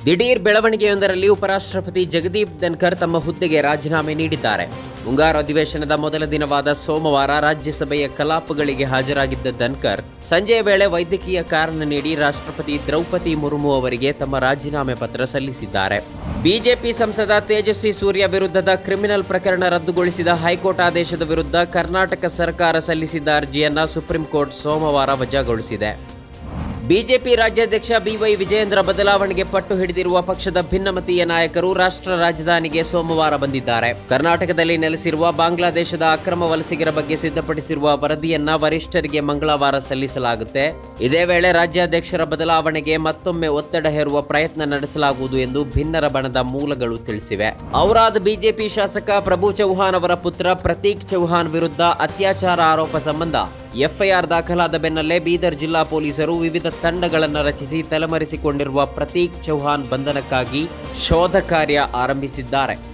ದಿಢೀರ್ ಬೆಳವಣಿಗೆಯೊಂದರಲ್ಲಿ ಉಪರಾಷ್ಟ್ರಪತಿ ಜಗದೀಪ್ ಧನ್ಕರ್ ತಮ್ಮ ಹುದ್ದೆಗೆ ರಾಜೀನಾಮೆ ನೀಡಿದ್ದಾರೆ. ಮುಂಗಾರು ಅಧಿವೇಶನದ ಮೊದಲ ದಿನವಾದ ಸೋಮವಾರ ರಾಜ್ಯಸಭೆಯ ಕಲಾಪಗಳಿಗೆ ಹಾಜರಾಗಿದ್ದ ಧನ್ಕರ್ ಸಂಜೆಯ ವೇಳೆ ವೈದ್ಯಕೀಯ ಕಾರಣ ನೀಡಿ ರಾಷ್ಟ್ರಪತಿ ದ್ರೌಪದಿ ಮುರ್ಮು ಅವರಿಗೆ ತಮ್ಮ ರಾಜೀನಾಮೆ ಪತ್ರ ಸಲ್ಲಿಸಿದ್ದಾರೆ. ಬಿಜೆಪಿ ಸಂಸದ ತೇಜಸ್ವಿ ಸೂರ್ಯ ವಿರುದ್ಧದ ಕ್ರಿಮಿನಲ್ ಪ್ರಕರಣ ರದ್ದುಗೊಳಿಸಿದ ಹೈಕೋರ್ಟ್ ಆದೇಶದ ವಿರುದ್ಧ ಕರ್ನಾಟಕ ಸರ್ಕಾರ ಸಲ್ಲಿಸಿದ್ದ ಅರ್ಜಿಯನ್ನು ಸುಪ್ರೀಂ ಕೋರ್ಟ್ ಸೋಮವಾರ ವಜಾಗೊಳಿಸಿದೆ. ಬಿಜೆಪಿ ರಾಜ್ಯಾಧ್ಯಕ್ಷ ಬಿವೈ ವಿಜಯೇಂದ್ರ ಬದಲಾವಣೆಗೆ ಪಟ್ಟು ಹಿಡಿದಿರುವ ಪಕ್ಷದ ಭಿನ್ನಮತೀಯ ನಾಯಕರು ರಾಷ್ಟ್ರ ರಾಜಧಾನಿಗೆ ಸೋಮವಾರ ಬಂದಿದ್ದಾರೆ. ಕರ್ನಾಟಕದಲ್ಲಿ ನೆಲೆಸಿರುವ ಬಾಂಗ್ಲಾದೇಶದ ಅಕ್ರಮ ವಲಸಿಗರ ಬಗ್ಗೆ ಸಿದ್ಧಪಡಿಸಿರುವ ವರದಿಯನ್ನ ವರಿಷ್ಠರಿಗೆ ಮಂಗಳವಾರ ಸಲ್ಲಿಸಲಾಗುತ್ತೆ. ಇದೇ ವೇಳೆ ರಾಜ್ಯಾಧ್ಯಕ್ಷರ ಬದಲಾವಣೆಗೆ ಮತ್ತೊಮ್ಮೆ ಒತ್ತಡ ಹೇರುವ ಪ್ರಯತ್ನ ನಡೆಸಲಾಗುವುದು ಎಂದು ಭಿನ್ನರ ಬಣದ ಮೂಲಗಳು ತಿಳಿಸಿವೆ. ಔರಾದ್ ಬಿಜೆಪಿ ಶಾಸಕ ಪ್ರಭು ಚೌಹಾಣ್ ಅವರ ಪುತ್ರ ಪ್ರತೀಕ್ ಚೌಹಾಣ್ ವಿರುದ್ಧ ಅತ್ಯಾಚಾರ ಆರೋಪ ಸಂಬಂಧ ಎಫ್ಐಆರ್ ದಾಖಲಾದ ಬೆನ್ನಲ್ಲೇ ಬೀದರ್ ಜಿಲ್ಲಾ ಪೊಲೀಸರು ವಿವಿಧ ತಂಡಗಳನ್ನು ರಚಿಸಿ ತಲೆಮರೆಸಿಕೊಂಡಿರುವ ಪ್ರತೀಕ್ ಚೌಹಾಣ್ ಬಂಧನಕ್ಕಾಗಿ ಶೋಧ ಕಾರ್ಯ ಆರಂಭಿಸಿದ್ದಾರೆ.